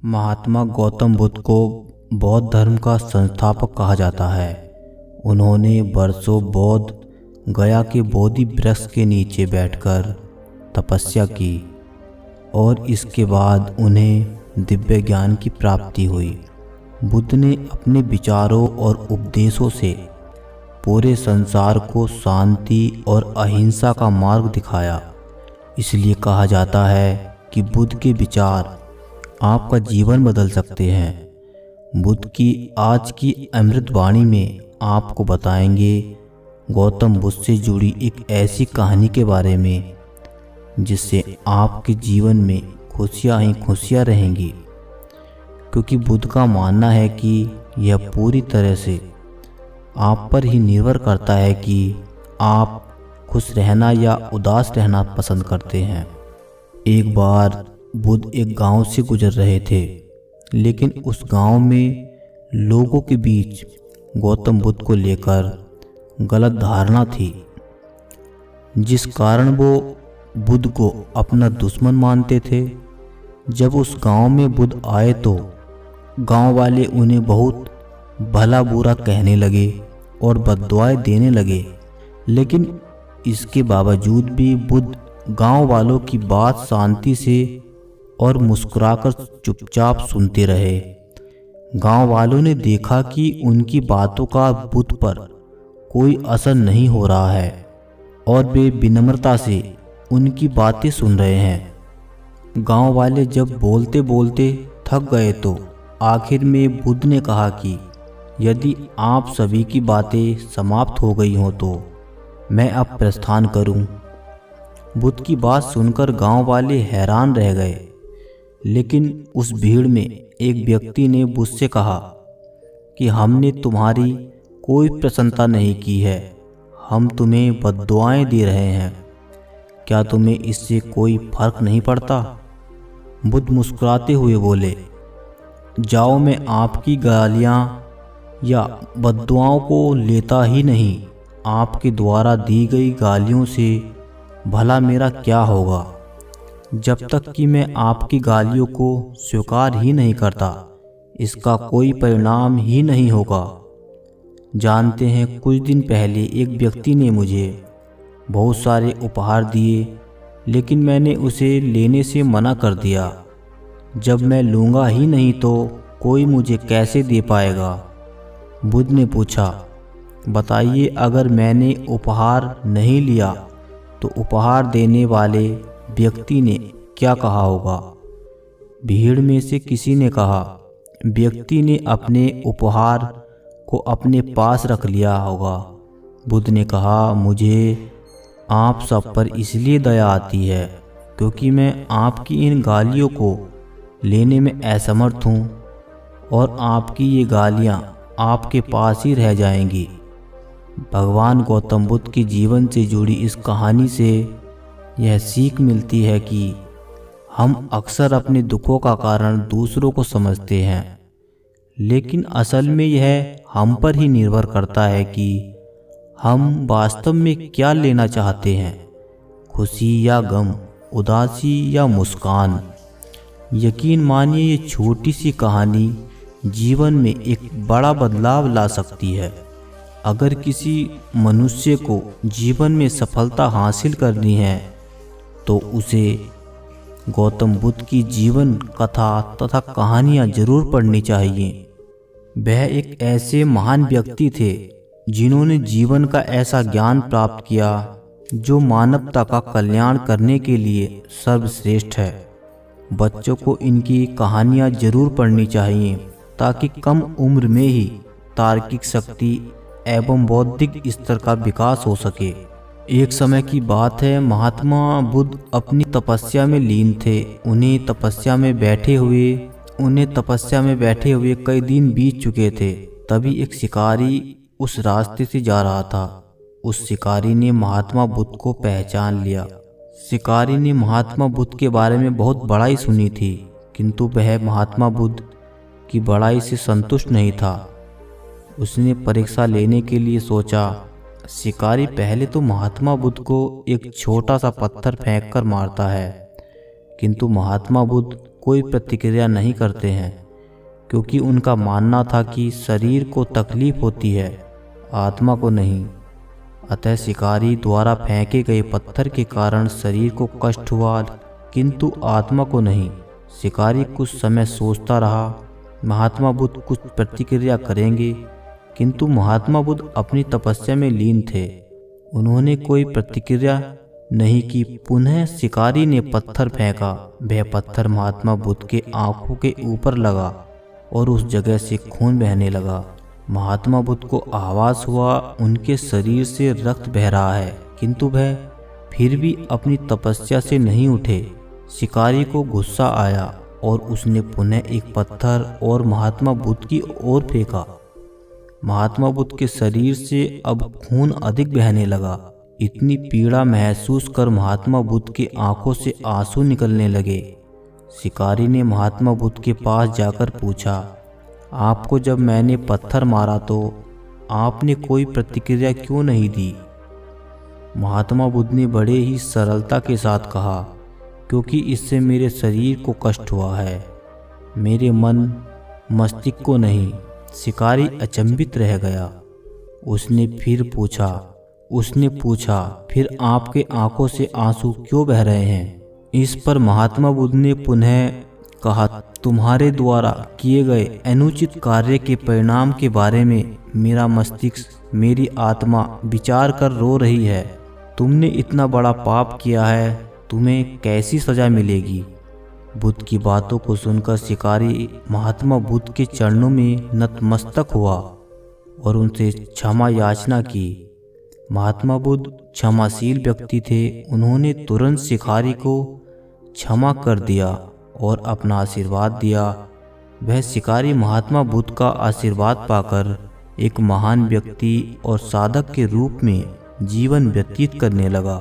महात्मा गौतम बुद्ध को बौद्ध धर्म का संस्थापक कहा जाता है। उन्होंने वर्षों बौद्ध गया के बोधि वृक्ष के नीचे बैठकर तपस्या की और इसके बाद उन्हें दिव्य ज्ञान की प्राप्ति हुई। बुद्ध ने अपने विचारों और उपदेशों से पूरे संसार को शांति और अहिंसा का मार्ग दिखाया। इसलिए कहा जाता है कि बुद्ध के विचार आपका जीवन बदल सकते हैं। बुद्ध की आज की अमृत वाणी में आपको बताएंगे गौतम बुद्ध से जुड़ी एक ऐसी कहानी के बारे में जिससे आपके जीवन में खुशियां ही खुशियां रहेंगी, क्योंकि बुद्ध का मानना है कि यह पूरी तरह से आप पर ही निर्भर करता है कि आप खुश रहना या उदास रहना पसंद करते हैं। एक बार बुद्ध एक गांव से गुजर रहे थे, लेकिन उस गांव में लोगों के बीच गौतम बुद्ध को लेकर गलत धारणा थी, जिस कारण वो बुद्ध को अपना दुश्मन मानते थे। जब उस गांव में बुद्ध आए तो गांव वाले उन्हें बहुत भला बुरा कहने लगे और बद्दुआएं देने लगे, लेकिन इसके बावजूद भी बुद्ध गांव वालों की बात शांति से और मुस्कुराकर चुपचाप सुनते रहे। गांव वालों ने देखा कि उनकी बातों का बुद्ध पर कोई असर नहीं हो रहा है और वे विनम्रता से उनकी बातें सुन रहे हैं। गांव वाले जब बोलते बोलते थक गए तो आखिर में बुद्ध ने कहा कि यदि आप सभी की बातें समाप्त हो गई हों तो मैं अब प्रस्थान करूं। बुद्ध की बात सुनकर गांव वाले हैरान रह गए, लेकिन उस भीड़ में एक व्यक्ति ने बुद्ध से कहा कि हमने तुम्हारी कोई प्रशंसा नहीं की है, हम तुम्हें बद्दुआएं दे रहे हैं, क्या तुम्हें इससे कोई फर्क नहीं पड़ता? बुद्ध मुस्कुराते हुए बोले, जाओ, मैं आपकी गालियां या बद्दुआओं को लेता ही नहीं। आपके द्वारा दी गई गालियों से भला मेरा क्या होगा? जब तक कि मैं आपकी गालियों को स्वीकार ही नहीं करता, इसका कोई परिणाम ही नहीं होगा। जानते हैं, कुछ दिन पहले एक व्यक्ति ने मुझे बहुत सारे उपहार दिए, लेकिन मैंने उसे लेने से मना कर दिया। जब मैं लूँगा ही नहीं तो कोई मुझे कैसे दे पाएगा? बुद्ध ने पूछा, बताइए, अगर मैंने उपहार नहीं लिया तो उपहार देने वाले व्यक्ति ने क्या कहा होगा? भीड़ में से किसी ने कहा, व्यक्ति ने अपने उपहार को अपने पास रख लिया होगा। बुद्ध ने कहा, मुझे आप सब पर इसलिए दया आती है क्योंकि मैं आपकी इन गालियों को लेने में असमर्थ हूँ और आपकी ये गालियाँ आपके पास ही रह जाएंगी। भगवान गौतम बुद्ध के जीवन से जुड़ी इस कहानी से यह सीख मिलती है कि हम अक्सर अपने दुखों का कारण दूसरों को समझते हैं, लेकिन असल में यह हम पर ही निर्भर करता है कि हम वास्तव में क्या लेना चाहते हैं, खुशी या गम, उदासी या मुस्कान। यकीन मानिए, ये छोटी सी कहानी जीवन में एक बड़ा बदलाव ला सकती है। अगर किसी मनुष्य को जीवन में सफलता हासिल करनी है तो उसे गौतम बुद्ध की जीवन कथा तथा कहानियाँ जरूर पढ़नी चाहिए। वह एक ऐसे महान व्यक्ति थे जिन्होंने जीवन का ऐसा ज्ञान प्राप्त किया जो मानवता का कल्याण करने के लिए सर्वश्रेष्ठ है। बच्चों को इनकी कहानियाँ जरूर पढ़नी चाहिए ताकि कम उम्र में ही तार्किक शक्ति एवं बौद्धिक स्तर का विकास हो सके। एक समय की बात है, महात्मा बुद्ध अपनी तपस्या में लीन थे। उन्हें तपस्या में बैठे हुए कई दिन बीत चुके थे। तभी एक शिकारी उस रास्ते से जा रहा था। उस शिकारी ने महात्मा बुद्ध को पहचान लिया। शिकारी ने महात्मा बुद्ध के बारे में बहुत बड़ाई सुनी थी, किंतु वह महात्मा बुद्ध की बड़ाई से संतुष्ट नहीं था। उसने परीक्षा लेने के लिए सोचा। शिकारी पहले तो महात्मा बुद्ध को एक छोटा सा पत्थर फेंककर मारता है, किंतु महात्मा बुद्ध कोई प्रतिक्रिया नहीं करते हैं, क्योंकि उनका मानना था कि शरीर को तकलीफ होती है, आत्मा को नहीं। अतः शिकारी द्वारा फेंके गए पत्थर के कारण शरीर को कष्ट हुआ, किंतु आत्मा को नहीं। शिकारी कुछ समय सोचता रहा, महात्मा बुद्ध कुछ प्रतिक्रिया करेंगे, किंतु महात्मा बुद्ध अपनी तपस्या में लीन थे। उन्होंने कोई प्रतिक्रिया नहीं की। पुनः शिकारी ने पत्थर फेंका। वह पत्थर महात्मा बुद्ध के आंखों के ऊपर लगा और उस जगह से खून बहने लगा। महात्मा बुद्ध को आभास हुआ उनके शरीर से रक्त बह रहा है, किंतु वह फिर भी अपनी तपस्या से नहीं उठे। शिकारी को गुस्सा आया और उसने पुनः एक पत्थर और महात्मा बुद्ध की ओर फेंका। महात्मा बुद्ध के शरीर से अब खून अधिक बहने लगा। इतनी पीड़ा महसूस कर महात्मा बुद्ध की आंखों से आंसू निकलने लगे। शिकारी ने महात्मा बुद्ध के पास जाकर पूछा, आपको जब मैंने पत्थर मारा तो आपने कोई प्रतिक्रिया क्यों नहीं दी? महात्मा बुद्ध ने बड़े ही सरलता के साथ कहा, क्योंकि इससे मेरे शरीर को कष्ट हुआ है, मेरे मन मस्तिष्क को नहीं। शिकारी अचंभित रह गया। उसने पूछा, फिर आपके आंखों से आंसू क्यों बह रहे हैं? इस पर महात्मा बुद्ध ने पुनः कहा, तुम्हारे द्वारा किए गए अनुचित कार्य के परिणाम के बारे में मेरा मस्तिष्क, मेरी आत्मा विचार कर रो रही है। तुमने इतना बड़ा पाप किया है, तुम्हें कैसी सजा मिलेगी? बुद्ध की बातों को सुनकर शिकारी महात्मा बुद्ध के चरणों में नतमस्तक हुआ और उनसे क्षमा याचना की। महात्मा बुद्ध क्षमाशील व्यक्ति थे। उन्होंने तुरंत शिकारी को क्षमा कर दिया और अपना आशीर्वाद दिया। वह शिकारी महात्मा बुद्ध का आशीर्वाद पाकर एक महान व्यक्ति और साधक के रूप में जीवन व्यतीत करने लगा।